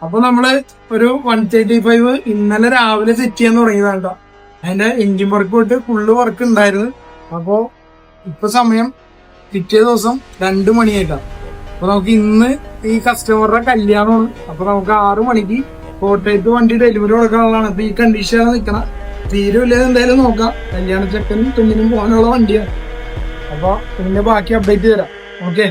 അപ്പൊ നമ്മള് ഒരു 135 ഇന്നലെ രാവിലെ സെറ്റ് ചെയ്യാൻ തുടങ്ങിയതാണ് കേട്ടോ. അതിന്റെ എഞ്ചിൻ വർക്ക് പോയിട്ട് ഫുള്ള് വർക്ക് ഉണ്ടായിരുന്നു. അപ്പൊ ഇപ്പൊ സമയം പിറ്റേ ദിവസം 2 മണിയായിട്ടാണ്. അപ്പൊ നമുക്ക് ഇന്ന് ഈ കസ്റ്റമറുടെ കല്യാണമാണ്. അപ്പൊ നമുക്ക് 6 മണിക്ക് കോട്ടയത്ത് വണ്ടി ഡെലിവറി കൊടുക്കാനുള്ളതാണ്. അപ്പൊ ഈ കണ്ടീഷനാണ് നിൽക്കണം. തീരുമില്ല എന്തായാലും നോക്കാം. കല്യാണ ചെക്കനും പെണ്ണിനും പോകാനുള്ള വണ്ടിയാണ്. അപ്പൊ ഇതിന്റെ ബാക്കി അപ്ഡേറ്റ് തരാം. ഓക്കെ.